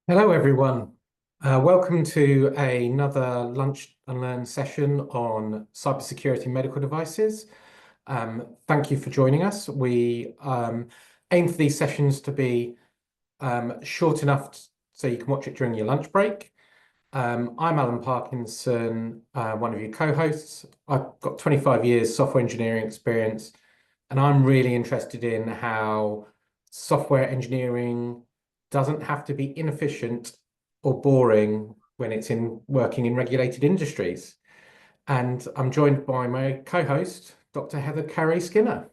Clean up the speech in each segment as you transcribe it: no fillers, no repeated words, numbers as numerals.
Hello, everyone. Welcome to another Lunch and Learn session on cybersecurity medical devices. Thank you for joining us. We aim for these sessions to be short enough so you can watch it during your lunch break. I'm Alan Parkinson, one of your co-hosts. I've got 25 years software engineering experience, and I'm really interested in how software engineering doesn't have to be inefficient or boring when it's working in regulated industries. And I'm joined by my co-host, Dr. Heather Carey-Skinner.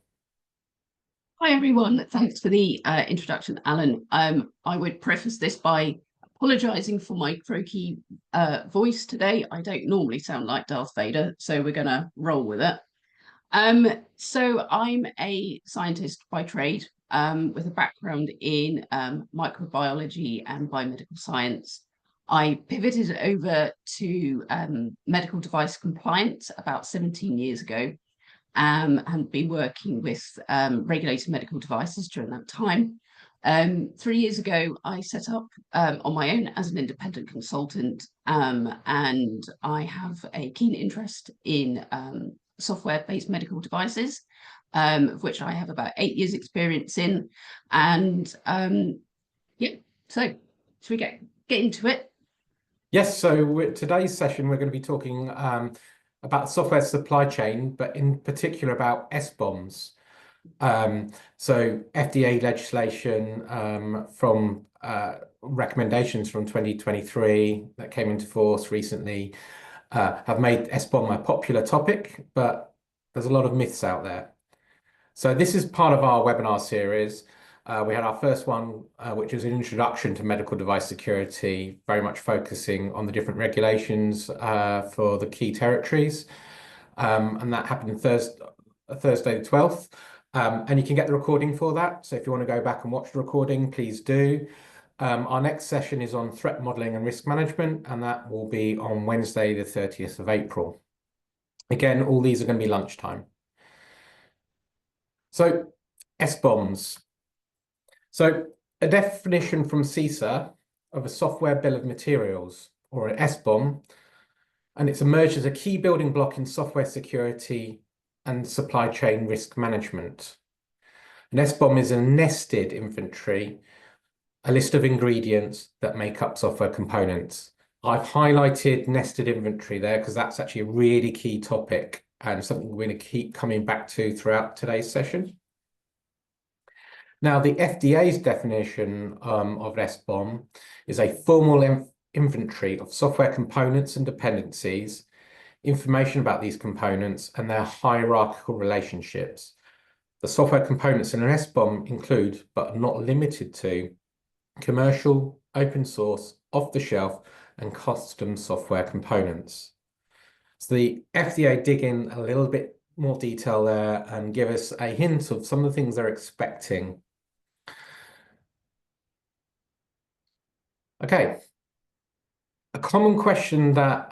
Hi, everyone. Thanks for the introduction, Alan. I would preface this by apologising for my croaky voice today. I don't normally sound like Darth Vader, so we're going to roll with it. So I'm a scientist by trade with a background in microbiology and biomedical science. I pivoted over to medical device compliance about 17 years ago and been working with regulated medical devices during that time. 3 years ago, I set up on my own as an independent consultant, and I have a keen interest in software-based medical devices, of which I have about 8 years experience in. And yeah, so should we get into it? Yes, so today's session, we're going to be talking about software supply chain, but in particular about SBOMs. So FDA legislation from recommendations from 2023 that came into force recently have made SBOM a popular topic, but there's a lot of myths out there. So this is part of our webinar series. We had our first one, which was an introduction to medical device security, very much focusing on the different regulations for the key territories. And that happened Thursday the 12th. And you can get the recording for that. So if you want to go back and watch the recording, please do. Our next session is on threat modeling and risk management, and that will be on Wednesday, the 30th of April. Again, all these are going to be lunchtime. So SBOMs. So a definition from CISA of a software bill of materials, or an SBOM, and it's emerged as a key building block in software security and supply chain risk management. An SBOM is a nested inventory, a list of ingredients that make up software components. I've highlighted nested inventory there because that's actually a really key topic and something we're going to keep coming back to throughout today's session. Now, the FDA's definition of an SBOM is a formal inventory of software components and dependencies, information about these components and their hierarchical relationships. The software components in an SBOM include, but are not limited to, commercial, open source, off-the-shelf, and custom software components. So the FDA dig in a little bit more detail there and give us a hint of some of the things they're expecting. Okay. A common question that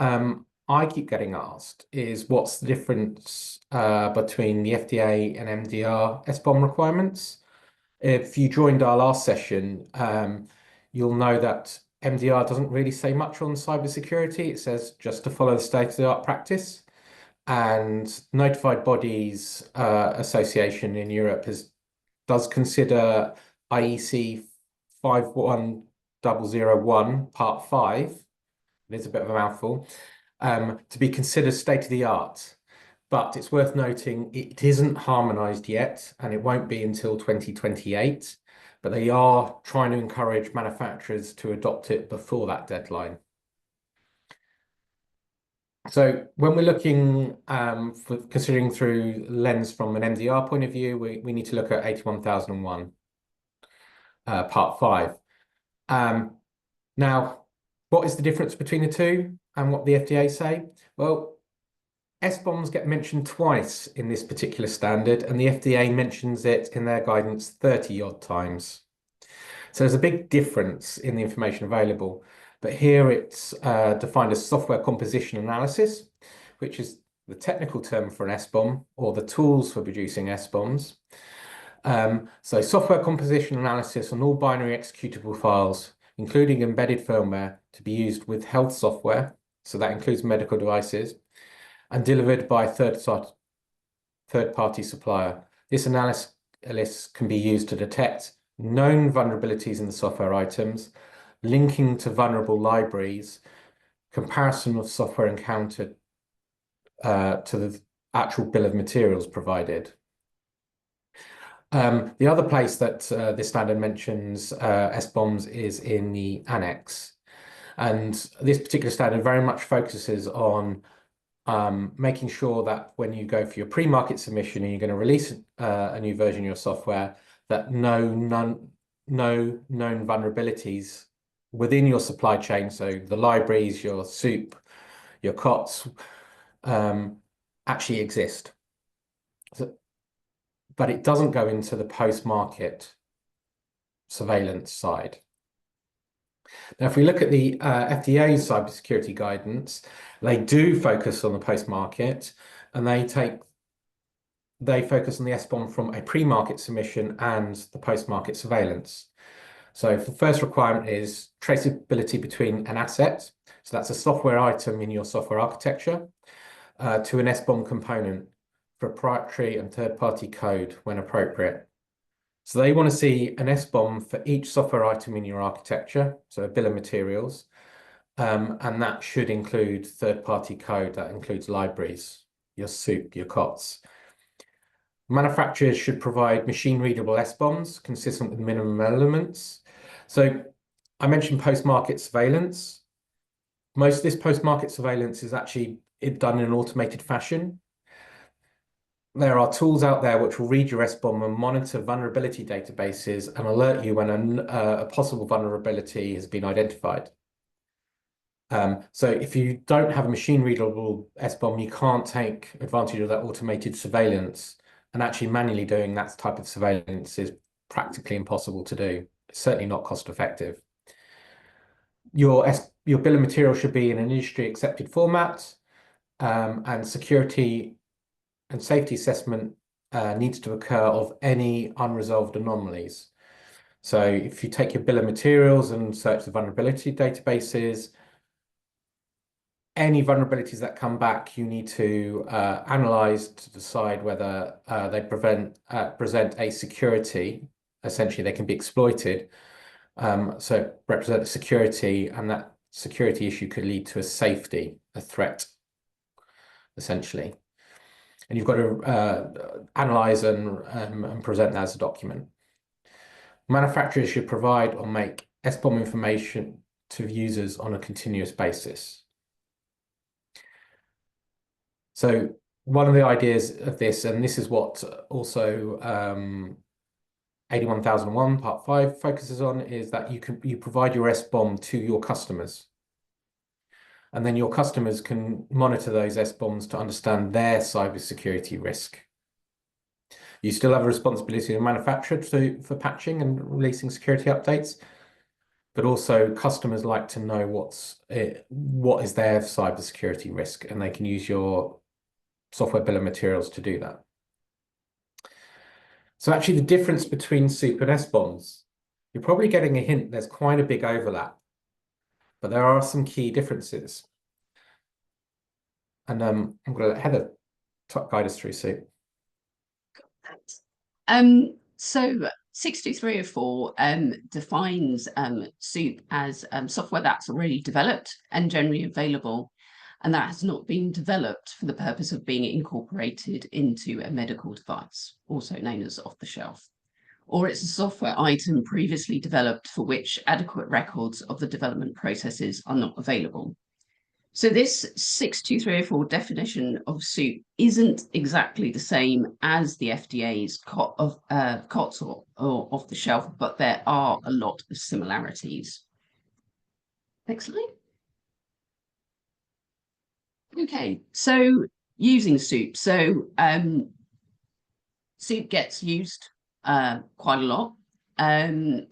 I keep getting asked is what's the difference between the FDA and MDR SBOM requirements? If you joined our last session, you'll know that MDR doesn't really say much on cybersecurity. It says just to follow the state-of-the-art practice. And Notified Bodies Association in Europe does consider IEC 51001 Part 5, it is a bit of a mouthful, to be considered state-of-the-art. But it's worth noting it isn't harmonized yet, and it won't be until 2028. But they are trying to encourage manufacturers to adopt it before that deadline. So when we're looking for considering through lens from an MDR point of view, we need to look at 81001 Part 5. Now, what is the difference between the two and what the FDA say? Well, SBOMs get mentioned twice in this particular standard, and the FDA mentions it in their guidance 30-odd times. So there's a big difference in the information available. But here it's defined as software composition analysis, which is the technical term for an SBOM, or the tools for producing SBOMs. So software composition analysis on all binary executable files including embedded firmware, to be used with health software, so that includes medical devices, and delivered by a third-party supplier. This analysis can be used to detect known vulnerabilities in the software items, linking to vulnerable libraries, comparison of software encountered to the actual bill of materials provided. The other place that this standard mentions SBOMs is in the annex. And this particular standard very much focuses on making sure that when you go for your pre-market submission and you're going to release a new version of your software, that no known vulnerabilities within your supply chain, so the libraries, your soup, your COTS, actually exist. But it doesn't go into the post-market surveillance side. Now, if we look at the FDA's cybersecurity guidance, they do focus on the post-market, and they focus on the SBOM from a pre-market submission and the post-market surveillance. So the first requirement is traceability between an asset, so that's a software item in your software architecture, to an SBOM component, proprietary and third-party code when appropriate. So they want to see an SBOM for each software item in your architecture, so a bill of materials, and that should include third-party code. That includes libraries, your soup, your COTS. Manufacturers should provide machine-readable SBOMs consistent with minimum elements. So I mentioned post-market surveillance. Most of this post-market surveillance is actually done in an automated fashion. There are tools out there which will read your SBOM and monitor vulnerability databases and alert you when a possible vulnerability has been identified. So if you don't have a machine-readable SBOM, you can't take advantage of that automated surveillance, and actually manually doing that type of surveillance is practically impossible to do. It's certainly not cost-effective. Your bill of material should be in an industry-accepted format, and security and safety assessment needs to occur of any unresolved anomalies. So if you take your bill of materials and search the vulnerability databases, any vulnerabilities that come back, you need to analyze to decide whether they present a security. Essentially, they can be exploited. So represent a security, and that security issue could lead to a threat, essentially. And you've got to analyze and present that as a document. Manufacturers should provide or make SBOM information to users on a continuous basis. So one of the ideas of this, and this is what also 81001 Part 5 focuses on, is that you provide your SBOM to your customers. And then your customers can monitor those SBOMs to understand their cybersecurity risk. You still have a responsibility as a manufacturer for patching and releasing security updates, but also customers like to know what is their cybersecurity risk, and they can use your software bill of materials to do that. So actually the difference between SOUP and SBOMs, you're probably getting a hint there's quite a big overlap, but there are some key differences. And I'm going to let Heather guide us through SOUP. So 6304 defines SOUP as software that's already developed and generally available, and that has not been developed for the purpose of being incorporated into a medical device, also known as off-the-shelf. Or it's a software item previously developed for which adequate records of the development processes are not available. So this 62304 definition of SOUP isn't exactly the same as the FDA's COTS or off-the-shelf, but there are a lot of similarities. Next slide. Okay, so using SOUP. So SOUP gets used quite a lot, and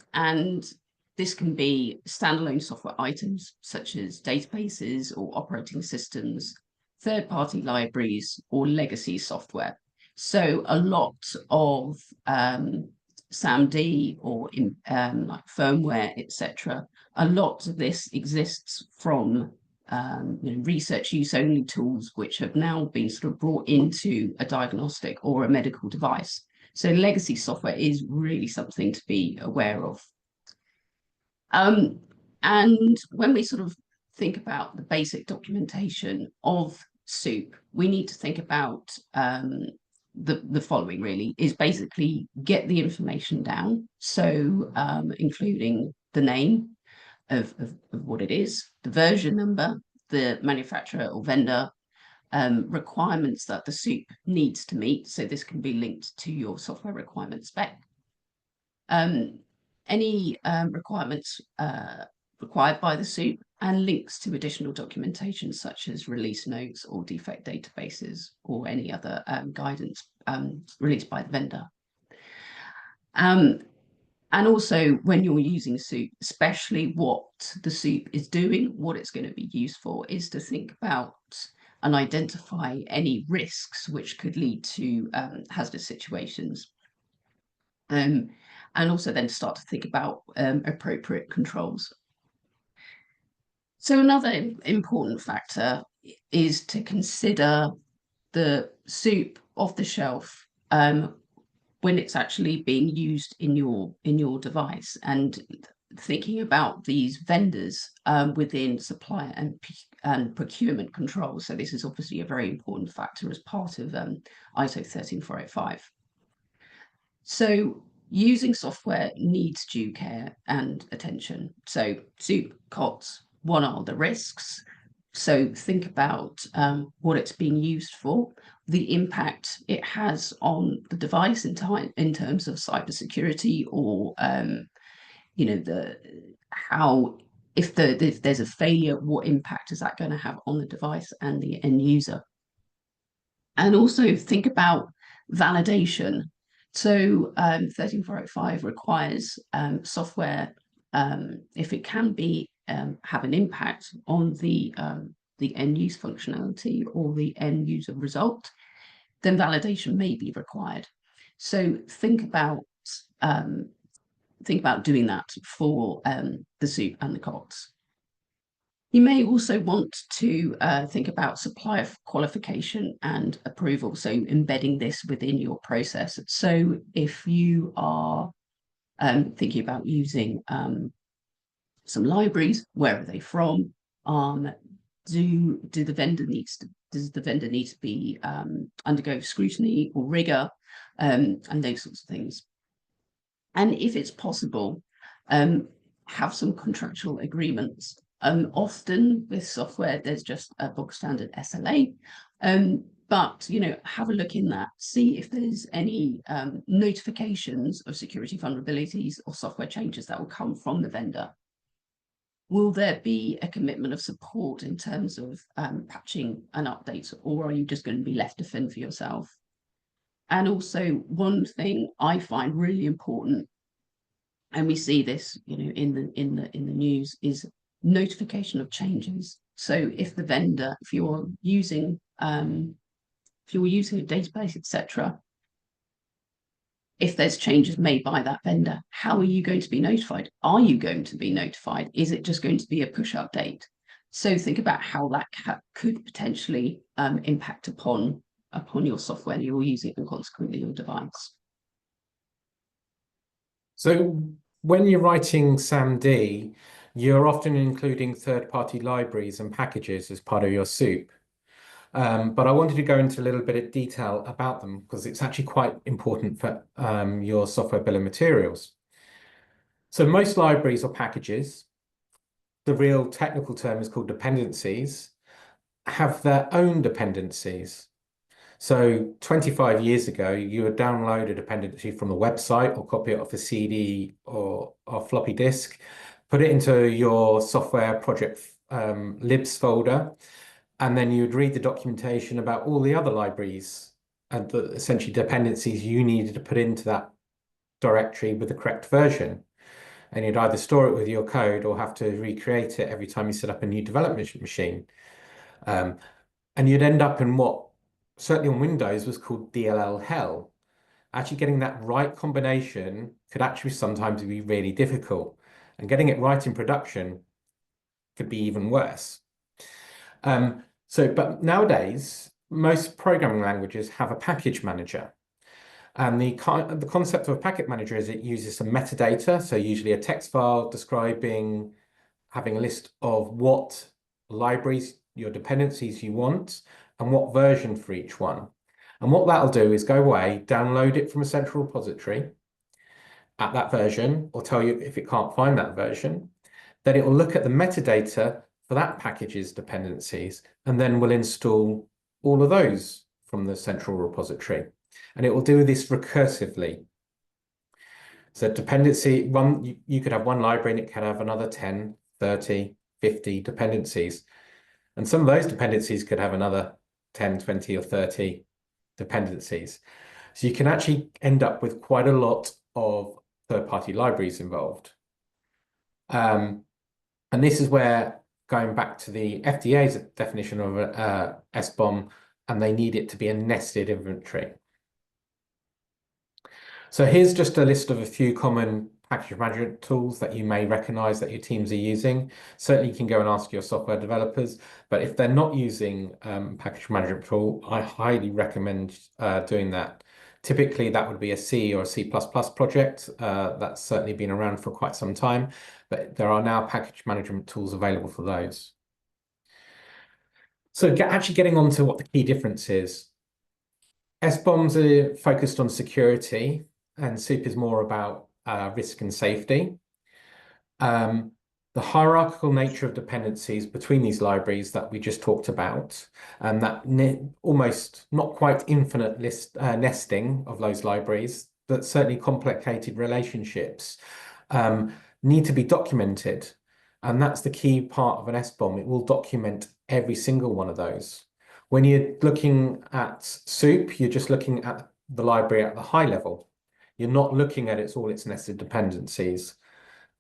this can be standalone software items such as databases or operating systems, third-party libraries, or legacy software. So a lot of SAMD or like firmware, etc., a lot of this exists from research use only tools, which have now been sort of brought into a diagnostic or a medical device. So legacy software is really something to be aware of. And when we sort of think about the basic documentation of SOUP, we need to think about the following really, is basically get the information down. So including the name of what it is, the version number, the manufacturer or vendor, requirements that the SOUP needs to meet. So this can be linked to your software requirement spec. Any requirements required by the SOUP, and links to additional documentation such as release notes or defect databases or any other guidance released by the vendor. And also when you're using SOUP, especially what the SOUP is doing, what it's going to be used for, is to think about and identify any risks which could lead to hazardous situations. And also then start to think about appropriate controls. So another important factor is to consider the SOUP off the shelf when it's actually being used in your device, and thinking about these vendors within supplier and procurement controls. So this is obviously a very important factor as part of ISO 13485. So using software needs due care and attention. So SOUP, COTS, what are the risks? So think about what it's being used for, the impact it has on the device in terms of cybersecurity, or if there's a failure, what impact is that going to have on the device and the end user? And also think about validation. So 13485 requires software, if it can be have an impact on the end use functionality or the end user result, then validation may be required. So think about doing that for the SOUP and the COTS. You may also want to think about supplier qualification and approval, so embedding this within your process. So if you are thinking about using some libraries, where are they from? Does the vendor need to be undergo scrutiny or rigor, and those sorts of things? And if it's possible, have some contractual agreements. Often with software, there's just a bog standard SLA, but have a look in that, see if there's any notifications of security vulnerabilities or software changes that will come from the vendor. Will there be a commitment of support in terms of patching and updates, or are you just going to be left to fend for yourself? And also, one thing I find really important, and we see this, in the news, is notification of changes. So if the vendor, if you're using a database, etc., if there's changes made by that vendor, how are you going to be notified? Are you going to be notified? Is it just going to be a push update? So think about how that could potentially impact upon your software you're using, and consequently your device. So when you're writing SAMD, you're often including third-party libraries and packages as part of your SOUP. But I wanted to go into a little bit of detail about them because it's actually quite important for your software bill of materials. So most libraries or packages, the real technical term is called dependencies, have their own dependencies. So 25 years ago, you would download a dependency from the website or copy it off a CD or floppy disk, put it into your software project libs folder, and then you'd read the documentation about all the other libraries and the essentially dependencies you needed to put into that directory with the correct version. And you'd either store it with your code or have to recreate it every time you set up a new development machine. And you'd end up in what, certainly on Windows, was called DLL hell. Actually getting that right combination could actually sometimes be really difficult. And getting it right in production could be even worse. But nowadays, most programming languages have a package manager. And the concept of a packet manager is it uses some metadata, so usually a text file describing, having a list of what libraries, your dependencies you want, and what version for each one. And what that'll do is go away, download it from a central repository at that version, or tell you if it can't find that version. Then it will look at the metadata for that package's dependencies, and then will install all of those from the central repository. And it will do this recursively. So dependency, you could have one library and it can have another 10, 30, 50 dependencies. And some of those dependencies could have another 10, 20, or 30 dependencies. So you can actually end up with quite a lot of third-party libraries involved. And this is where, going back to the FDA's definition of a SBOM, and they need it to be a nested inventory. So here's just a list of a few common package management tools that you may recognize that your teams are using. Certainly you can go and ask your software developers, but if they're not using package management tool, I highly recommend doing that. Typically that would be a C or a C++ project. That's certainly been around for quite some time, but there are now package management tools available for those. So actually getting on to what the key difference is. SBOMs are focused on security, and SOUP is more about risk and safety. The hierarchical nature of dependencies between these libraries that we just talked about, and that almost not quite infinite nesting of those libraries, but certainly complicated relationships, need to be documented. And that's the key part of an SBOM. It will document every single one of those. When you're looking at SOUP, you're just looking at the library at the high level. You're not looking at all its nested dependencies.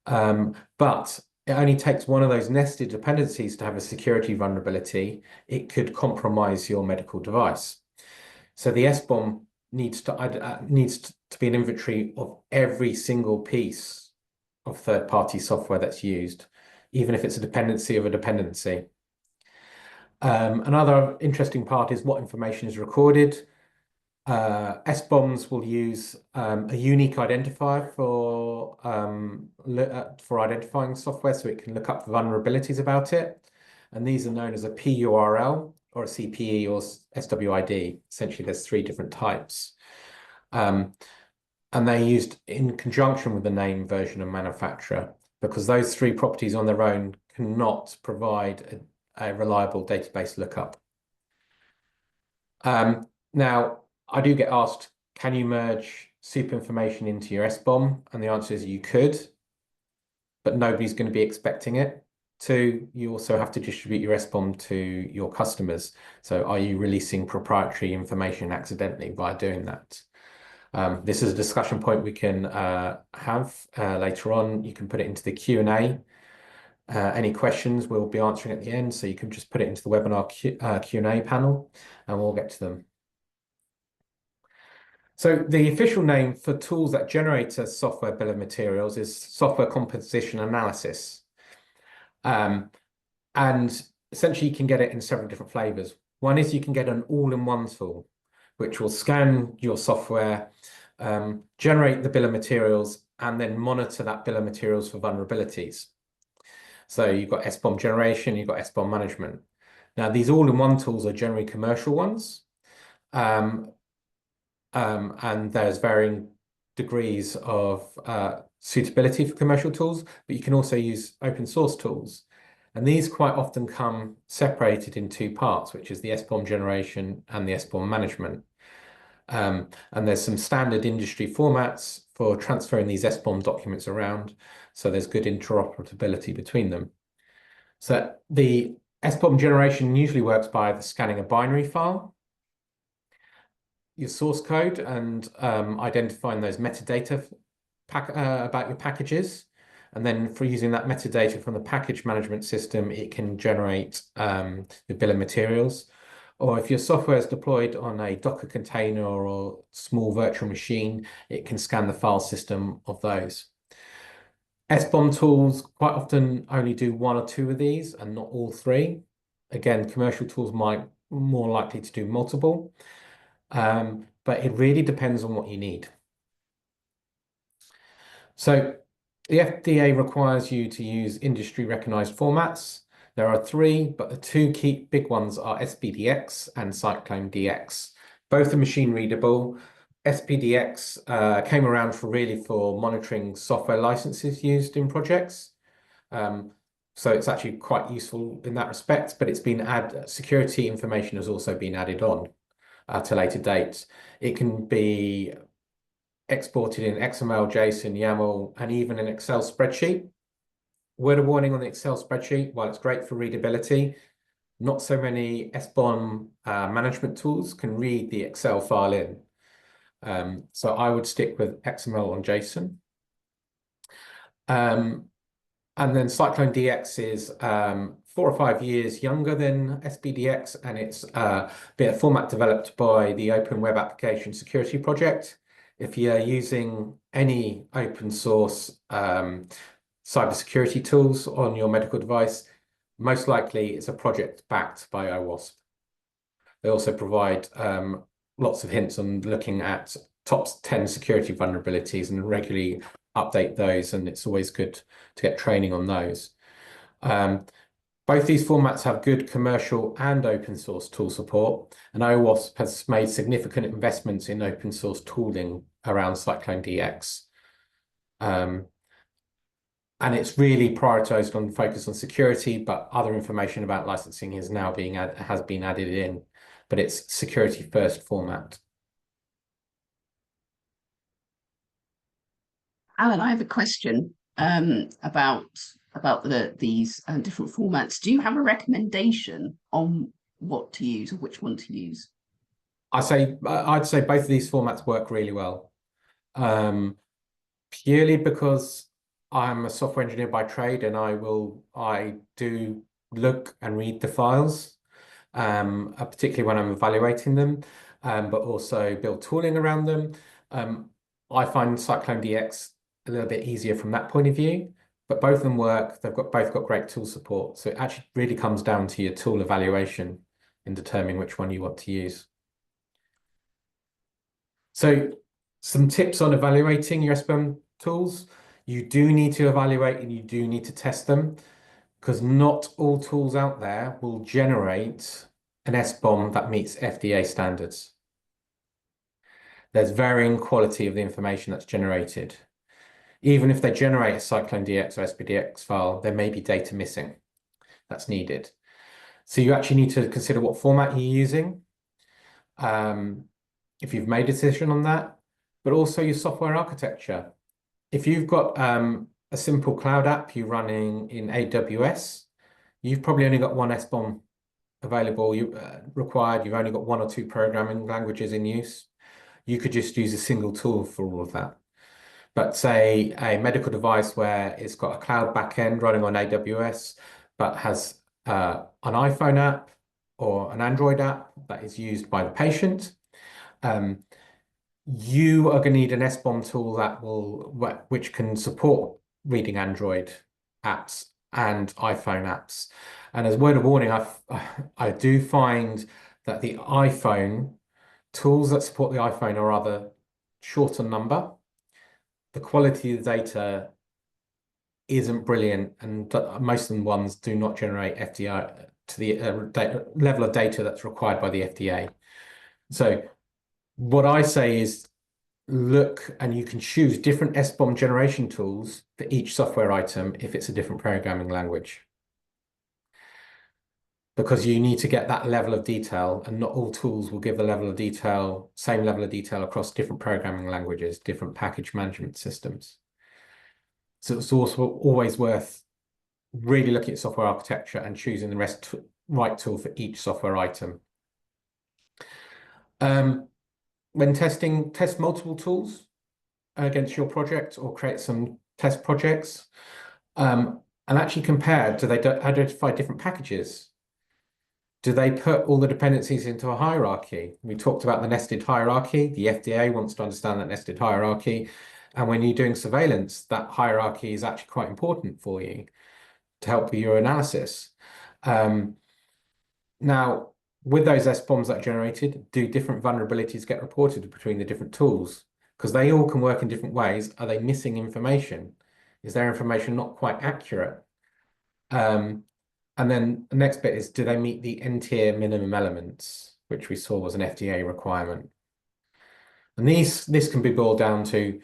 But it only takes one of those nested dependencies to have a security vulnerability. It could compromise your medical device. So the SBOM needs to be an inventory of every single piece of third-party software that's used, even if it's a dependency of a dependency. Another interesting part is what information is recorded. SBOMs will use a unique identifier for identifying software, so it can look up the vulnerabilities about it. And these are known as a PURL or a CPE or SWID. Essentially, there's 3 different types. And they're used in conjunction with the name, version, and manufacturer, because those 3 properties on their own cannot provide a reliable database lookup. Now, I do get asked, can you merge SOUP information into your SBOM? And the answer is you could, but nobody's going to be expecting it. 2, you also have to distribute your SBOM to your customers. So are you releasing proprietary information accidentally by doing that? This is a discussion point we can have later on. You can put it into the Q&A. Any questions we'll be answering at the end, so you can just put it into the webinar Q&A panel and we'll get to them. So the official name for tools that generate a software bill of materials is software composition analysis. And essentially you can get it in several different flavors. One is you can get an all-in-one tool, which will scan your software, generate the bill of materials, and then monitor that bill of materials for vulnerabilities. So you've got SBOM generation, you've got SBOM management. Now, these all-in-one tools are generally commercial ones. And there's varying degrees of suitability for commercial tools, but you can also use open source tools. And these quite often come separated in 2 parts, which is the SBOM generation and the SBOM management. And there's some standard industry formats for transferring these SBOM documents around, so there's good interoperability between them. So the SBOM generation usually works by either scanning a binary file, your source code, and identifying those metadata about your packages. And then for using that metadata from the package management system, it can generate the bill of materials. Or if your software is deployed on a Docker container or small virtual machine, it can scan the file system of those. SBOM tools quite often only do one or two of these and not all three. Again, commercial tools might more likely to do multiple, but it really depends on what you need. So the FDA requires you to use industry recognized formats. There are three, but the two key big ones are SPDX and Cyclone DX. Both are machine readable. SPDX came around for monitoring software licenses used in projects. So it's actually quite useful in that respect, but security information has also been added on to later dates. It can be exported in XML, JSON, YAML, and even an Excel spreadsheet. Word of warning on the Excel spreadsheet, while it's great for readability, not so many SBOM management tools can read the Excel file in. So I would stick with XML on JSON. And then Cyclone DX is 4 or 5 years younger than SBDX, and it's been a format developed by the Open Web Application Security Project. If you're using any open source cybersecurity tools on your medical device, most likely it's a project backed by OWASP. They also provide lots of hints on looking at top 10 security vulnerabilities and regularly update those, and it's always good to get training on those. Both these formats have good commercial and open source tool support, and OWASP has made significant investments in open source tooling around Cyclone DX. And it's really prioritized on focus on security, but other information about licensing has been added in, but it's security first format. Alan, I have a question about these different formats. Do you have a recommendation on what to use or which one to use? I'd say both of these formats work really well, purely because I'm a software engineer by trade, and I do look and read the files, particularly when I'm evaluating them, but also build tooling around them. I find Cyclone DX a little bit easier from that point of view, but both of them work. They've both got great tool support. So it actually really comes down to your tool evaluation in determining which one you want to use. So some tips on evaluating your SBOM tools. You do need to evaluate and you do need to test them, because not all tools out there will generate an SBOM that meets FDA standards. There's varying quality of the information that's generated. Even if they generate a Cyclone DX or SPDX file, there may be data missing that's needed. So you actually need to consider what format you're using, if you've made a decision on that, but also your software architecture. If you've got a simple cloud app you're running in AWS, you've probably only got one SBOM available required. You've only got 1 or 2 programming languages in use. You could just use a single tool for all of that. But say a medical device where it's got a cloud backend running on AWS, but has an iPhone app or an Android app that is used by the patient, you are going to need an SBOM tool which can support reading Android apps and iPhone apps. And as a word of warning, I do find that the iPhone tools that support the iPhone are rather short on number. The quality of the data isn't brilliant, and most of the ones do not generate FDA to the level of data that's required by the FDA. So what I say is look, and you can choose different SBOM generation tools for each software item if it's a different programming language, because you need to get that level of detail, and not all tools will give same level of detail across different programming languages, different package management systems. So it's also always worth really looking at software architecture and choosing the right tool for each software item. When testing, test multiple tools against your project or create some test projects, and actually compare, do they identify different packages? Do they put all the dependencies into a hierarchy? We talked about the nested hierarchy. The FDA wants to understand that nested hierarchy. And when you're doing surveillance, that hierarchy is actually quite important for you to help with your analysis. Now, with those SBOMs that are generated, do different vulnerabilities get reported between the different tools? Because they all can work in different ways. Are they missing information? Is their information not quite accurate? And then the next bit is, do they meet the N-tier minimum elements, which we saw was an FDA requirement? And this can be boiled down to,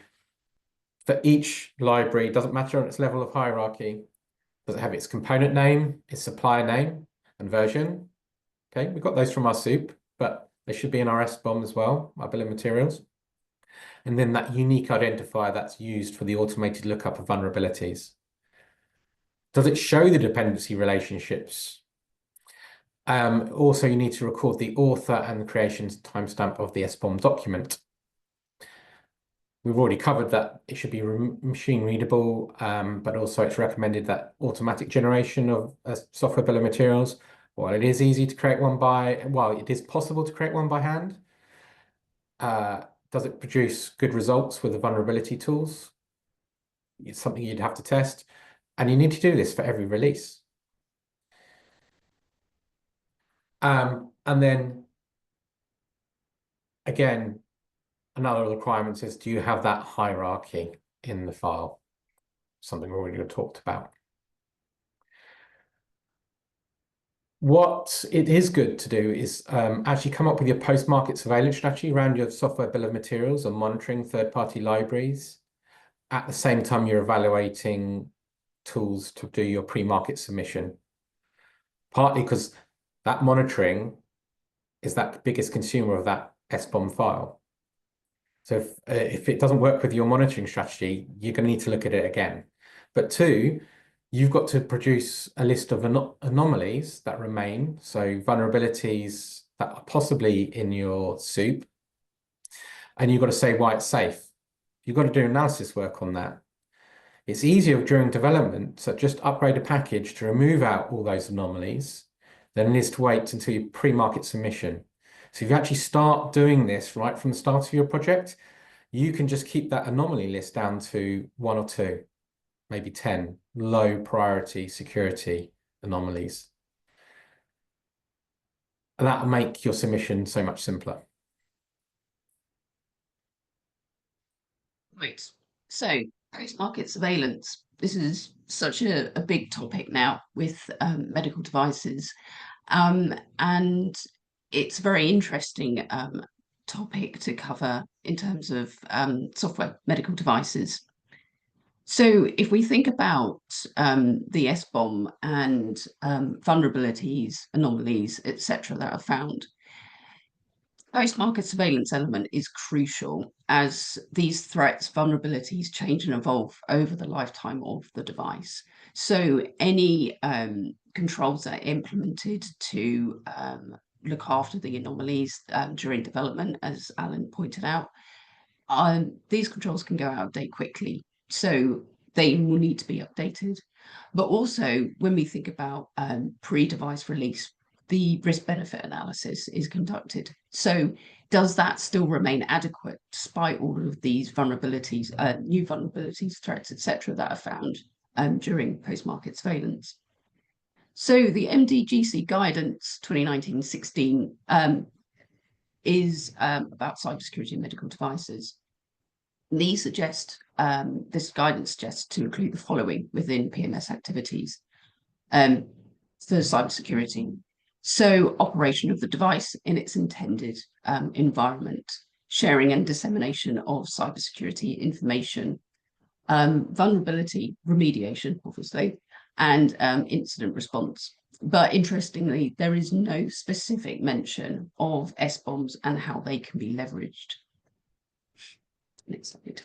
for each library, doesn't matter on its level of hierarchy, does it have its component name, its supplier name, and version? Okay, we've got those from our soup, but they should be in our SBOM as well, our bill of materials. And then that unique identifier that's used for the automated lookup of vulnerabilities. Does it show the dependency relationships? Also, you need to record the author and the creation timestamp of the SBOM document. We've already covered that it should be machine readable, but also it's recommended that automatic generation of a software bill of materials, while it is easy to create one while it is possible to create one by hand, does it produce good results with the vulnerability tools? It's something you'd have to test, and you need to do this for every release. And then again, another requirement is, do you have that hierarchy in the file? Something we're already talked about. What it is good to do is actually come up with your post-market surveillance strategy around your software bill of materials and monitoring third-party libraries. At the same time, you're evaluating tools to do your pre-market submission. Partly because that monitoring is that biggest consumer of that SBOM file. So if it doesn't work with your monitoring strategy, you're going to need to look at it again. But two, you've got to produce a list of anomalies that remain, so vulnerabilities that are possibly in your soup, and you've got to say why it's safe. You've got to do analysis work on that. It's easier during development to just upgrade a package to remove out all those anomalies than it is to wait until your pre-market submission. So if you actually start doing this right from the start of your project, you can just keep that anomaly list down to 1 or 2, maybe 10 low priority security anomalies. And that'll make your submission so much simpler. Right. So post-market surveillance. This is such a big topic now with medical devices. And it's a very interesting topic to cover in terms of software medical devices. So if we think about the SBOM and vulnerabilities, anomalies, etc., that are found, post-market surveillance element is crucial as these threats, vulnerabilities change and evolve over the lifetime of the device. So any controls that are implemented to look after the anomalies during development, as Alan pointed out, these controls can go out of date quickly. So they will need to be updated. But also when we think about pre-device release, the risk-benefit analysis is conducted. So does that still remain adequate despite all of these vulnerabilities, new vulnerabilities, threats, etc., that are found during post-market surveillance? So the MDGC guidance 2019-16 is about cybersecurity in medical devices. These suggest, this guidance suggests to include the following within PMS activities for cybersecurity. So operation of the device in its intended environment, sharing and dissemination of cybersecurity information, vulnerability remediation, obviously, and incident response. But interestingly, there is no specific mention of SBOMs and how they can be leveraged. Next slide.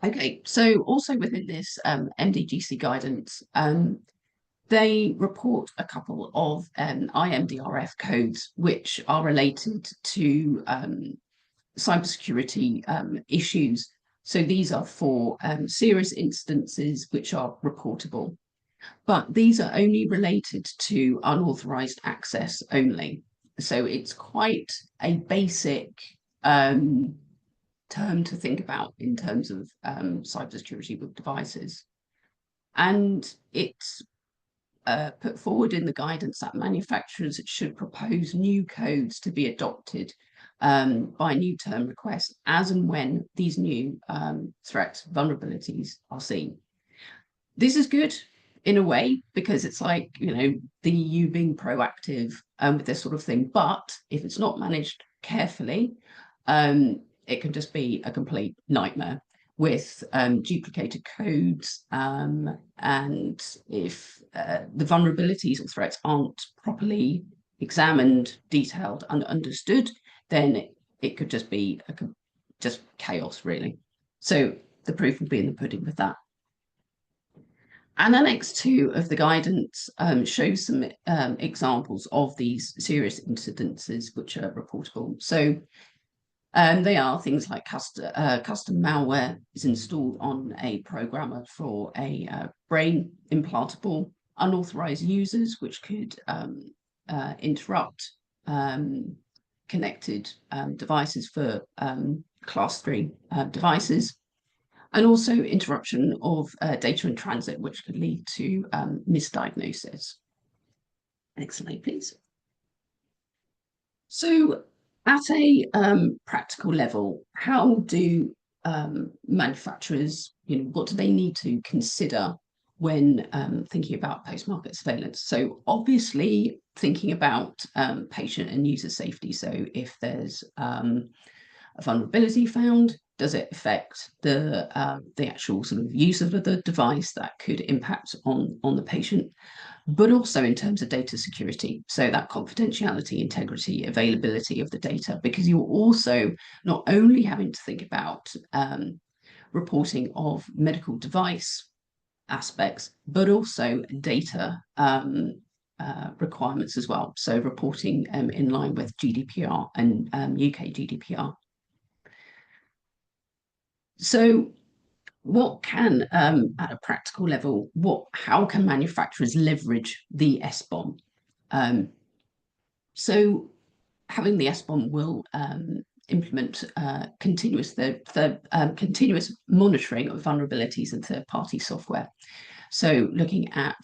Okay, so also within this MDGC guidance, they report a couple of IMDRF codes which are related to cybersecurity issues. So these are for serious instances which are reportable, but these are only related to unauthorized access only. So it's quite a basic term to think about in terms of cybersecurity with devices. And it's put forward in the guidance that manufacturers should propose new codes to be adopted by new term requests as and when these new threats, vulnerabilities are seen. This is good in a way, because it's like, the EU being proactive with this sort of thing. But if it's not managed carefully, it can just be a complete nightmare with duplicated codes. And if the vulnerabilities or threats aren't properly examined, detailed, and understood, then it could just be just chaos, really. So the proof will be in the pudding with that. And Annex 2 of the guidance shows some examples of these serious incidences which are reportable. So they are things like custom malware is installed on a programmer for a brain implantable, unauthorized users, which could interrupt connected devices for class 3 devices. And also interruption of data in transit, which could lead to misdiagnosis. Next slide, please. So at a practical level, how do manufacturers, what do they need to consider when thinking about post-market surveillance? So obviously thinking about patient and user safety. So if there's a vulnerability found, does it affect the actual sort of use of the device that could impact on the patient? But also in terms of data security, so that confidentiality, integrity, availability of the data, because you're also not only having to think about reporting of medical device aspects, but also data requirements as well. So reporting in line with GDPR and UK GDPR. So what can, at a practical level, how can manufacturers leverage the SBOM? So having the SBOM will implement continuous monitoring of vulnerabilities in third-party software. So looking at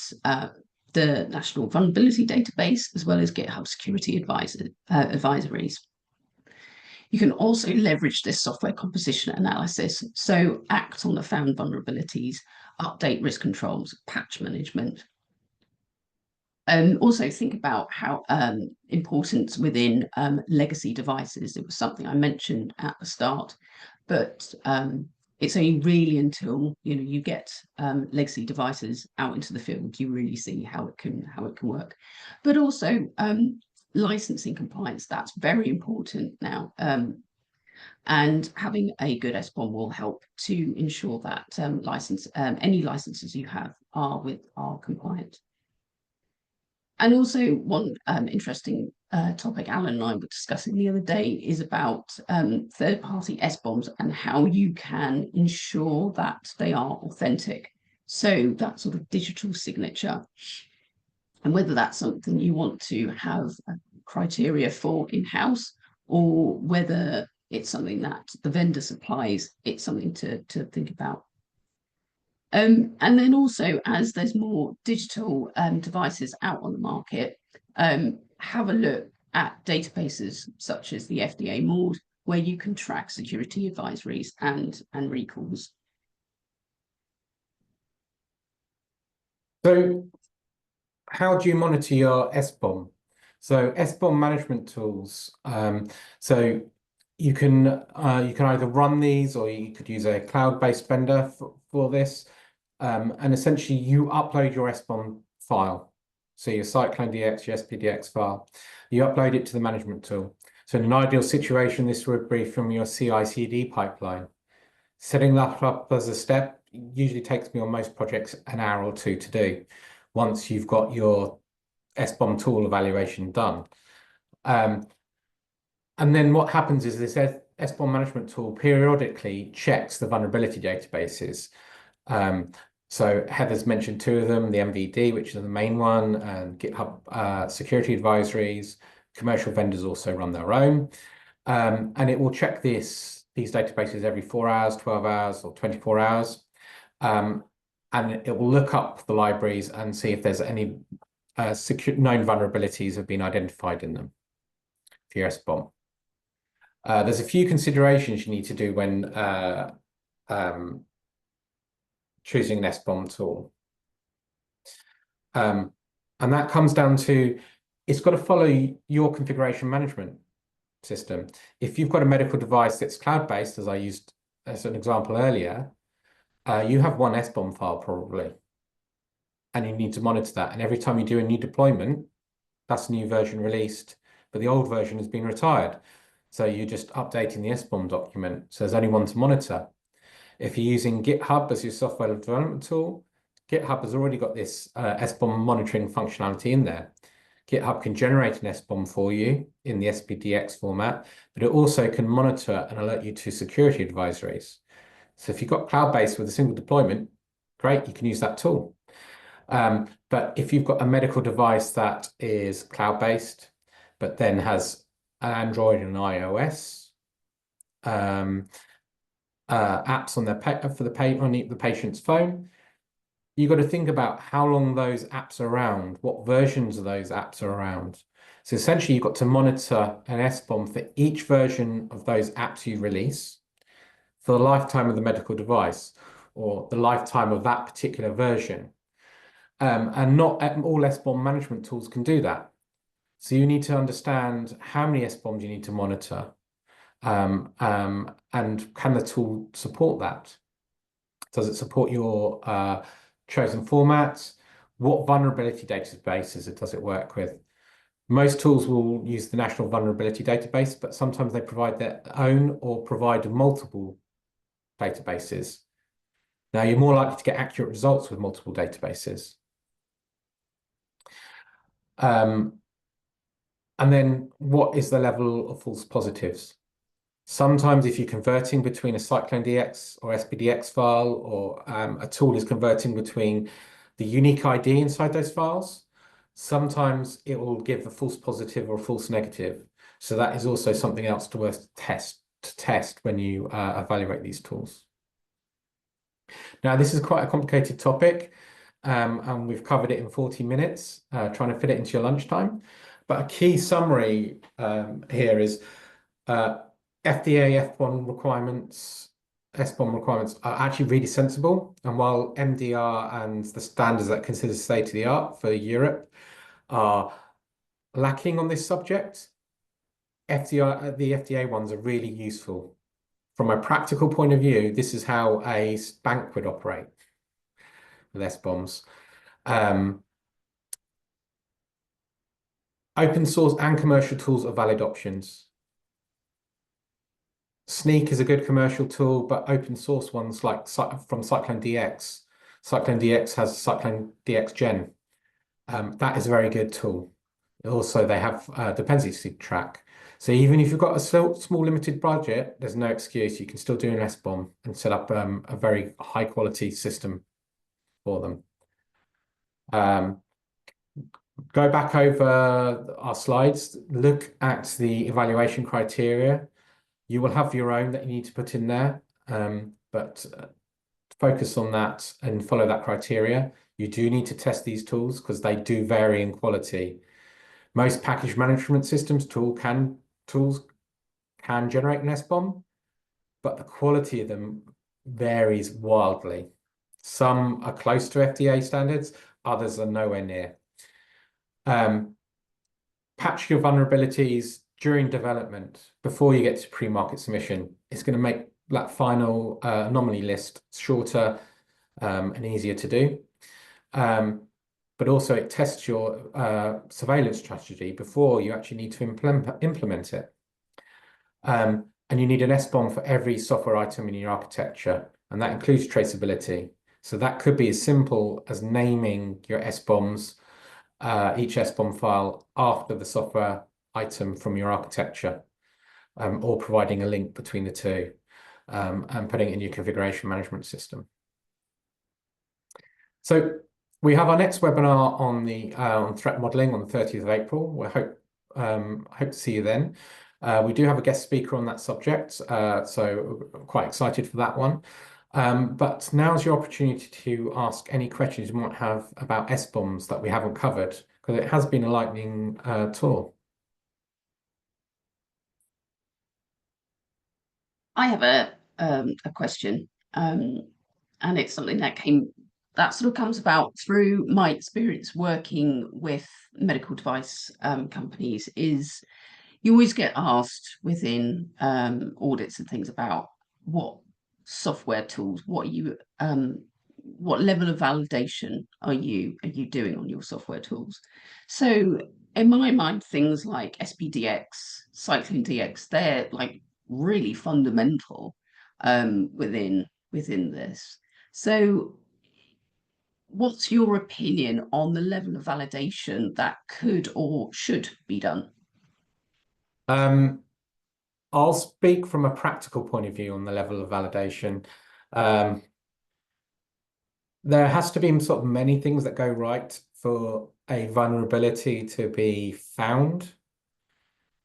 the National Vulnerability Database, as well as GitHub security advisories. You can also leverage this software composition analysis, so act on the found vulnerabilities, update risk controls, patch management. And also think about how important within legacy devices. It was something I mentioned at the start, but it's only really until you get legacy devices out into the field you really see how it can work. But also licensing compliance, that's very important now. And having a good SBOM will help to ensure that any licenses you have are compliant. And also one interesting topic Alan and I were discussing the other day is about third-party SBOMs and how you can ensure that they are authentic. So that sort of digital signature, and whether that's something you want to have criteria for in-house, or whether it's something that the vendor supplies, it's something to think about. And then also, as there's more digital devices out on the market, have a look at databases such as the FDA MAUDE, where you can track security advisories and recalls. So how do you monitor your SBOM? So SBOM management tools. So you can either run these, or you could use a cloud-based vendor for this. And essentially you upload your SBOM file. So your CycloneDX, your SPDX file, you upload it to the management tool. So in an ideal situation, this would be from your CI/CD pipeline. Setting that up as a step usually takes me on most projects an hour or two to do once you've got your SBOM tool evaluation done. And then what happens is this SBOM management tool periodically checks the vulnerability databases. So Heather's mentioned two of them, the MVD, which is the main one, and GitHub security advisories. Commercial vendors also run their own. And it will check this these databases every 4 hours, 12 hours, or 24 hours. And it will look up the libraries and see if there's any known vulnerabilities have been identified in them for your SBOM. There's a few considerations you need to do when choosing an SBOM tool. And that comes down to, it's got to follow your configuration management system. If you've got a medical device that's cloud-based, as I used as an example earlier, you have one SBOM file probably, and you need to monitor that. And every time you do a new deployment, that's a new version released, but the old version has been retired. So you're just updating the SBOM document. So there's only one to monitor. If you're using GitHub as your software development tool, GitHub has already got this SBOM monitoring functionality in there. GitHub can generate an SBOM for you in the SPDX format, but it also can monitor and alert you to security advisories. So if you've got cloud-based with a single deployment, great, you can use that tool. But if you've got a medical device that is cloud-based, but then has an Android and an iOS, apps on the patient's phone, you've got to think about how long those apps are around, what versions of those apps are around. So essentially, you've got to monitor an SBOM for each version of those apps you release for the lifetime of the medical device or the lifetime of that particular version. And not all SBOM management tools can do that. So you need to understand how many SBOMs you need to monitor, and can the tool support that? Does it support your chosen formats? What vulnerability databases does it work with? Most tools will use the National Vulnerability Database, but sometimes they provide their own or provide multiple databases. Now, you're more likely to get accurate results with multiple databases. And then what is the level of false positives? Sometimes if you're converting between a CycloneDX or SPDX file, or a tool is converting between the unique ID inside those files, sometimes it will give a false positive or a false negative. So that is also something else to test when you evaluate these tools. Now, this is quite a complicated topic, and we've covered it in 40 minutes, trying to fit it into your lunchtime. But a key summary here is FDA F1 requirements, SBOM requirements are actually really sensible. And while MDR and the standards that consider state of the art for Europe are lacking on this subject, the FDA ones are really useful. From a practical point of view, this is how a bank would operate with SBOMs. Open source and commercial tools are valid options. Sneak is a good commercial tool, but open source ones like from CycloneDX. CycloneDX has CycloneDX Gen. That is a very good tool. Also, they have dependency track. So even if you've got a small limited budget, there's no excuse. You can still do an SBOM and set up a very high quality system for them. Go back over our slides, look at the evaluation criteria. You will have your own that you need to put in there, but focus on that and follow that criteria. You do need to test these tools because they do vary in quality. Most package management systems tools can generate an SBOM, but the quality of them varies wildly. Some are close to FDA standards, others are nowhere near. Patch your vulnerabilities during development before you get to pre-market submission. It's going to make that final anomaly list shorter and easier to do. But also it tests your surveillance strategy before you actually need to implement it. And you need an SBOM for every software item in your architecture, and that includes traceability. So that could be as simple as naming your SBOMs, each SBOM file after the software item from your architecture, or providing a link between the two, and putting it in your configuration management system. So we have our next webinar on threat modeling on the 30th of April. We hope to see you then. We do have a guest speaker on that subject, so I'm quite excited for that one. But now's your opportunity to ask any questions you might have about SBOMs that we haven't covered, because it has been a lightning tour. I have a question, and it's something that sort of comes about through my experience working with medical device companies. Is you always get asked within audits and things about what software tools, what level of validation are you doing on your software tools? So in my mind, things like SPDX, Cycling DX, they're like really fundamental within this. So what's your opinion on the level of validation that could or should be done? Um, I'll speak from a practical point of view on the level of validation. Um, there has to be sort of many things that go right for a vulnerability to be found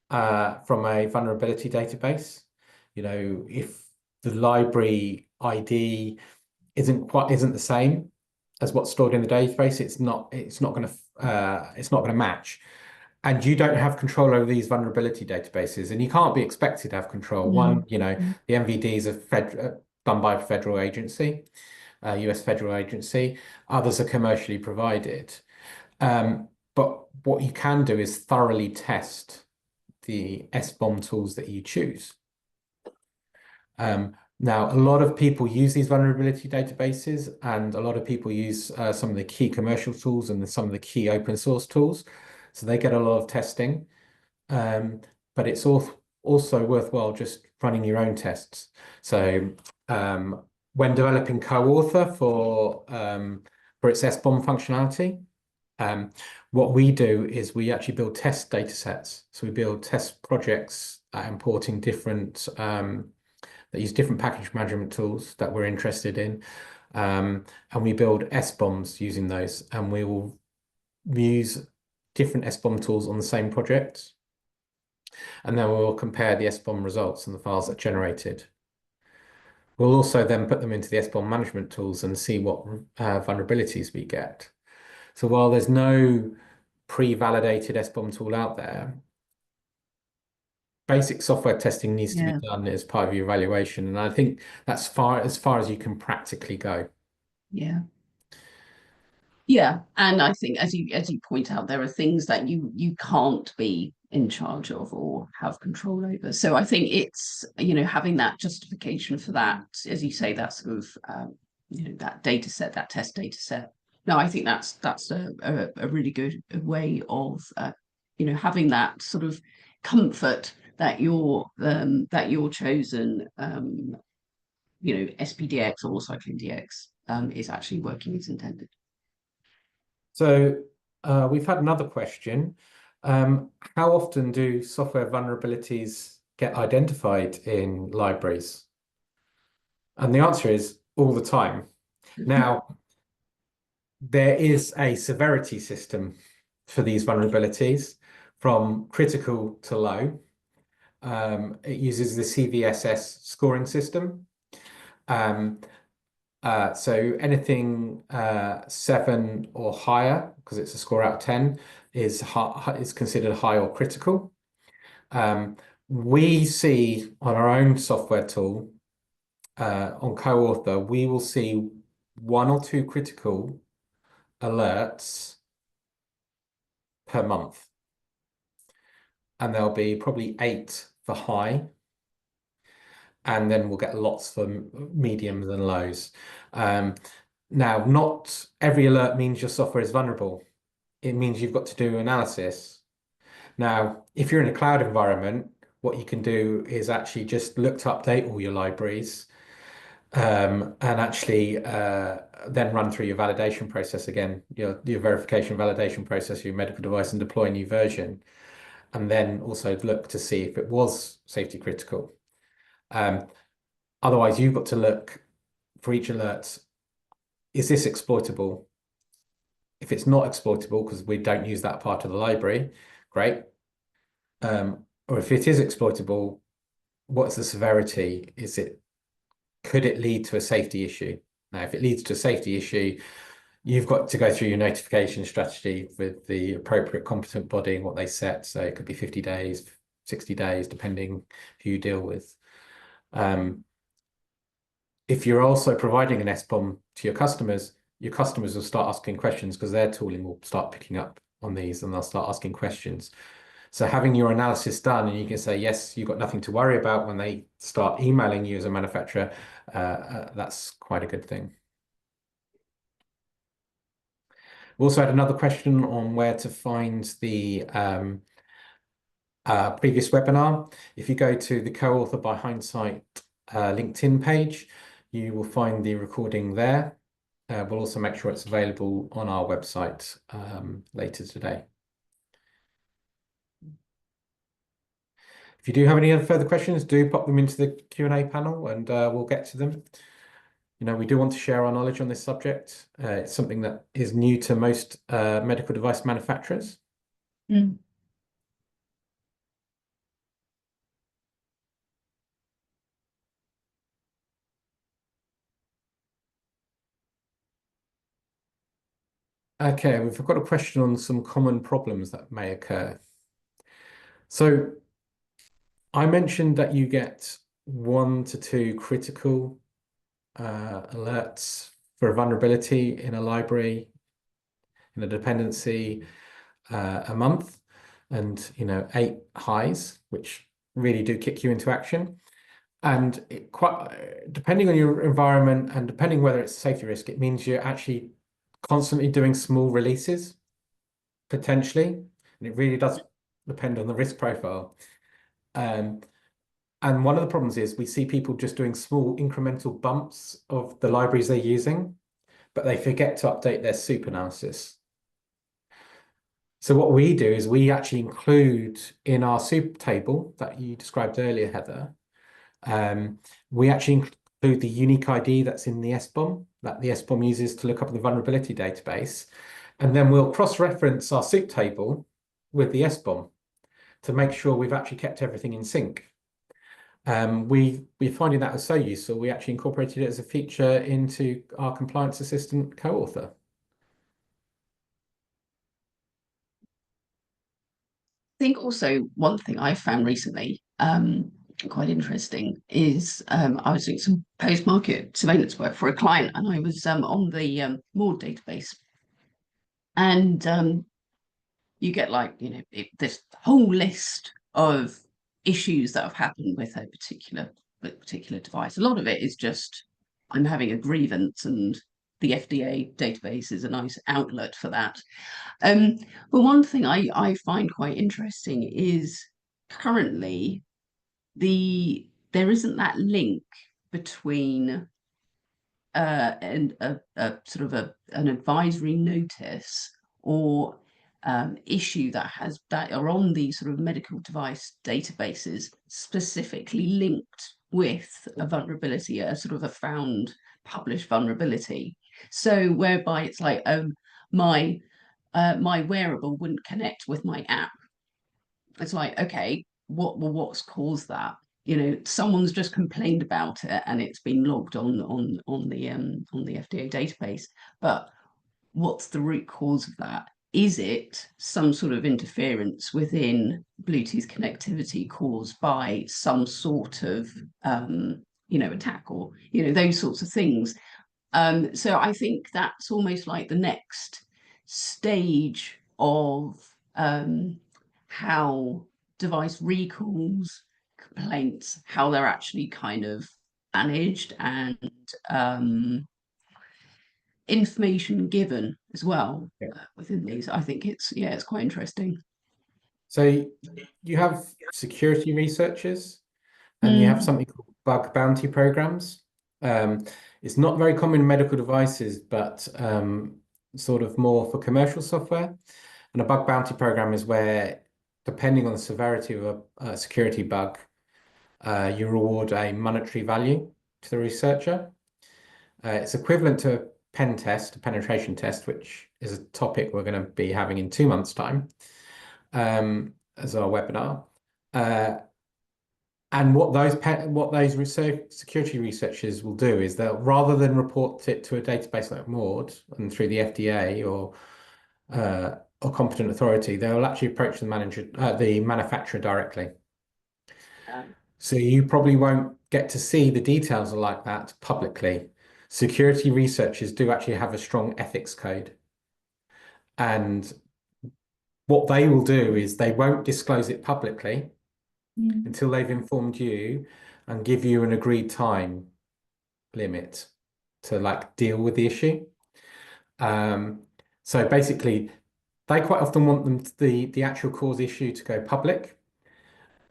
from a vulnerability database. You know, if the library ID isn't the same as what's stored in the database, it's not going to match. And you don't have control over these vulnerability databases, and you can't be expected to have control. One, Mm. you know, the MVDs are done by a federal agency, US federal agency. Others are commercially provided. But what you can do is thoroughly test the SBOM tools that you choose. Now, a lot of people use these vulnerability databases, and a lot of people use some of the key commercial tools and some of the key open source tools. So they get a lot of testing. Um, but it's also worthwhile just running your own tests. So when developing co-author for its SBOM functionality, what we do is we actually build test data sets. So we build test projects importing different that use different package management tools that we're interested in. And we build SBOMs using those, and we will use different SBOM tools on the same project. And then we'll compare the SBOM results and the files that are generated. We'll also then put them into the SBOM management tools and see what vulnerabilities we get. So while there's no pre-validated SBOM tool out there, basic software testing needs to be Yeah. done as part of your evaluation. And I think that's as far as you can practically go. Yeah. Yeah, and I think as you point out, there are things that you can't be in charge of or have control over. So I think it's, having that justification for that, as you say, that sort of that data set, that test data set. No, I think that's a really good way of having that sort of comfort that your chosen SPDX or Cycling DX is actually working as intended. So we've had another question. How often do software vulnerabilities get identified in libraries? And the answer is all the time. Now, there is a severity system for these vulnerabilities from critical to low. It uses the CVSS scoring system. Um, so anything 7 or higher, because it's a score out of 10, is considered high or critical. We see on our own software tool, on co-author, we will see 1 or 2 critical alerts per month. And there'll be probably 8 for high. And then we'll get lots for mediums and lows. Now, not every alert means your software is vulnerable. It means you've got to do analysis. Now, if you're in a cloud environment, what you can do is actually just look to update all your libraries and actually then run through your validation process again, your verification validation process, your medical device, and deploy a new version. And then also look to see if it was safety critical. Otherwise, you've got to look for each alert. Is this exploitable? If it's not exploitable, because we don't use that part of the library, great. or if it is exploitable, what's the severity? Could it lead to a safety issue? Now, if it leads to a safety issue, you've got to go through your notification strategy with the appropriate competent body and what they set. So it could be 50 days, 60 days, depending who you deal with. If you're also providing an SBOM to your customers will start asking questions because their tooling will start picking up on these and they'll start asking questions. So having your analysis done and you can say, yes, you've got nothing to worry about when they start emailing you as a manufacturer, that's quite a good thing. We also had another question on where to find the previous webinar. If you go to the co-author by Hindsight LinkedIn page, you will find the recording there. We'll also make sure it's available on our website later today. If you do have any other further questions, do pop them into the Q&A panel and we'll get to them. We do want to share our knowledge on this subject. It's something that is new to most medical device manufacturers. Mm. Okay, we've got a question on some common problems that may occur. So I mentioned that you get 1 to 2 critical alerts for a vulnerability in a library, in a dependency a month, and 8 highs, which really do kick you into action. And depending on your environment and depending whether it's a safety risk, it means you're actually constantly doing small releases, potentially, and it really does depend on the risk profile. And one of the problems is we see people just doing small incremental bumps of the libraries they're using, but they forget to update their soup analysis. So what we do is we actually include in our soup table that you described earlier, Heather, we actually include the unique ID that's in the SBOM, that the SBOM uses to look up the vulnerability database. And then we'll cross-reference our soup table with the SBOM to make sure we've actually kept everything in sync. We're finding that was so useful, we actually incorporated it as a feature into our compliance assistant co-author. I think also one thing I found recently quite interesting is I was doing some post-market surveillance work for a client and I was on the MORD database. And you get this whole list of issues that have happened with a particular device. A lot of it is just I'm having a grievance and the FDA database is a nice outlet for that. But one thing I find quite interesting is currently there isn't that link between and a sort of an advisory notice or issue that are on these sort of medical device databases specifically linked with a vulnerability, a sort of a found published vulnerability. So whereby it's like my wearable wouldn't connect with my app. It's like, okay, what's caused that? Someone's just complained about it and it's been logged on the FDA database. But what's the root cause of that? Is it some sort of interference within Bluetooth connectivity caused by some sort of attack or those sorts of things? So I think that's almost like the next stage of how device recalls, complaints, how they're actually kind of managed and information given as well within these. I think it's quite interesting. So you have security researchers and you have something called bug bounty programs. It's not very common in medical devices, but sort of more for commercial software. And a bug bounty program is where, depending on the severity of a security bug, you reward a monetary value to the researcher. It's equivalent to a pen test, a penetration test, which is a topic we're going to be having in 2 months' time as our webinar. And what those security researchers will do is they'll, rather than report it to a database like MAUD and through the FDA or competent authority, they'll actually approach the manufacturer directly. So you probably won't get to see the details like that publicly. Security researchers do actually have a strong ethics code. And what they will do is they won't disclose it publicly until they've informed you and give you an agreed time limit to like deal with the issue. So basically, they quite often want the actual cause issue to go public,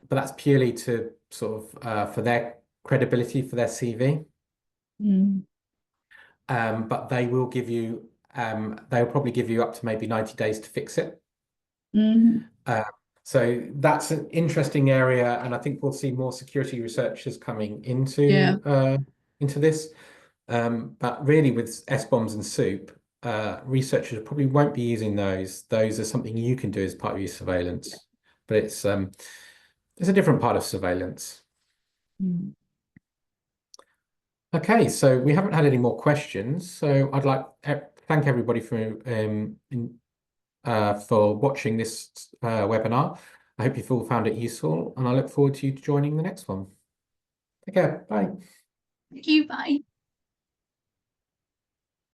but that's purely to sort of for their credibility for their CV. But they will give you they'll probably give you up to maybe 90 days to fix it. So that's an interesting area, and I think we'll see more security researchers coming into this. But really, with SBOMs and SOUP, researchers probably won't be using those. Those are something you can do as part of your surveillance, but it's a different part of surveillance. Okay, so we haven't had any more questions, so I'd like to thank everybody for watching this webinar. I hope you've all found it useful, and I look forward to you joining the next one. Take care. Bye. Thank you. Bye.